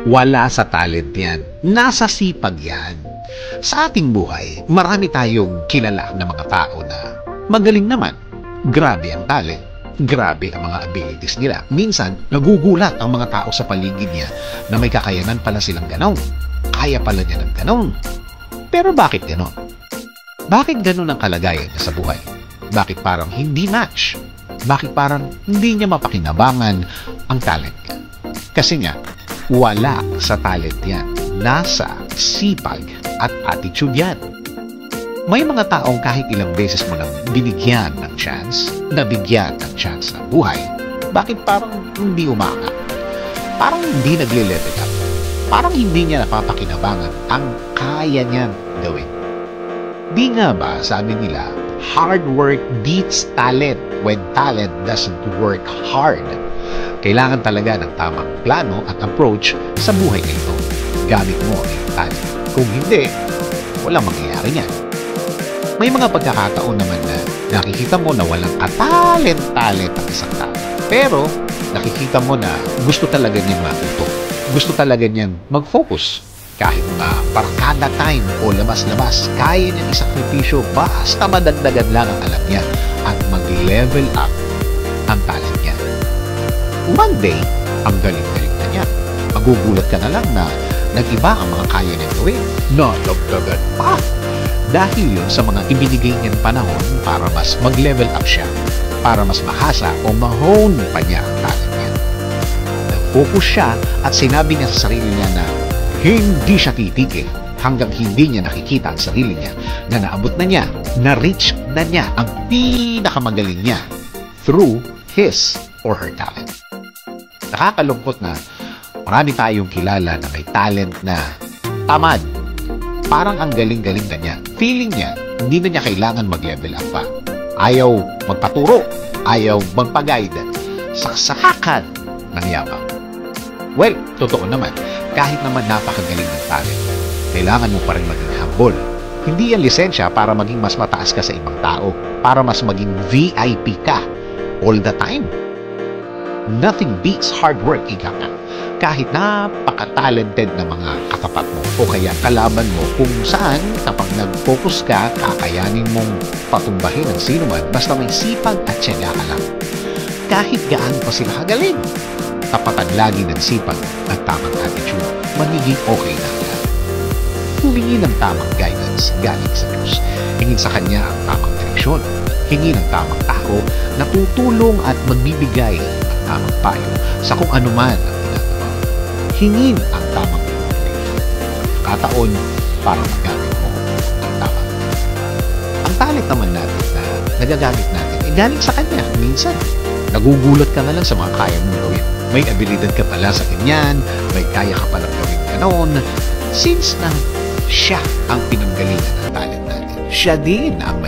Wala sa talent yan. Nasa sipag yan. Sa ating buhay, marami tayong kilala na mga tao na magaling naman. Grabe ang talent. Grabe ang mga abilities nila. Minsan, nagugulat ang mga tao sa paligid niya na may kakayanan pala silang ganon. Kaya pala niya ng ganon. Pero bakit ganon? Bakit ganon ang kalagayan niya sa buhay? Bakit parang hindi match? Bakit parang hindi niya mapakinabangan ang talent niya? Kasi nga, wala sa talent yan. Nasa sipag at attitude yan. May mga taong kahit ilang beses mo nang binigyan ng chance, nabigyan ng chance ng buhay, bakit parang hindi umangat? Parang hindi nagle-level up. Parang hindi niya napapakinabangan ang kaya niyang gawin. Di nga ba, sabi nila, hard work beats talent when talent doesn't work hard. Kailangan talaga ng tamang plano at approach sa buhay na ito. Gamit mo ang iyong talent. Kung hindi, walang mangyayari niyan. May mga pagkakataon naman na nakikita mo na walang katalent-talent ang isang tao. Pero nakikita mo na gusto talaga niyang matuto. Gusto talaga niyang mag-focus. Kahit parang kada time o labas-labas, kaya niyang isakripisyo basta madagdagan lang ang alam niya at mag-level up ang talent niya. One day, ang galing-galing na niya. Magugulat ka na lang na nag-iba ang mga kaya niyang gawin. Nadagdagan pa! Dahil yun sa mga ibinigay niyang panahon para mas mag-level up siya, para mas mahasa o ma-hone pa niya ang talent niya. Nag-focus siya at sinabi niya sa sarili niya na hindi siya titigil hanggang hindi niya nakikita ang sarili niya na naabot na niya, na-reach na niya ang pinakamagaling niya through his or her talent. Nakakalungkot na marami tayong kilala na may talent na tamad. Parang ang galing-galing na niya. Feeling niya, hindi na niya kailangan mag-level up pa. Ayaw magpaturo, ayaw magpag-guide. Saksakan ng yabang. Well, totoo naman, kahit naman napakagaling ng talent, kailangan mo pa rin maging humble. Hindi yan lisensya para maging mas mataas ka sa ibang tao, para mas maging VIP ka all the time. Nothing beats hard work, ika nga. Kahit napaka-talented na mga katapat mo o kaya kalaban mo kung saan kapag nag-focus ka, kakayanin mong patumbahin ang sino man basta may sipag at tiyaga ka lang. Kahit gaano pa sila kagaling, tapatan lagi ng sipag at tamang attitude, magiging okay na yan. Humingi ng tamang guidance galing sa Diyos. Hingin sa Kanya ang tamang direksyon. Hingi ng tamang tao na tutulong at magbibigay ng tamang payo sa kung ano man ang ginagawa. Hingin ang tamang kataon para magamit mo ang tama. Ang talent naman natin na nagagamit natin ay galing sa Kanya. Minsan, nagugulat ka na lang sa mga kaya mong gawin. May abilidad ka pala sa ganyan, may kaya ka palang gawin ganon. Since na siya ang pinanggalingan ng talent natin, siya din ang may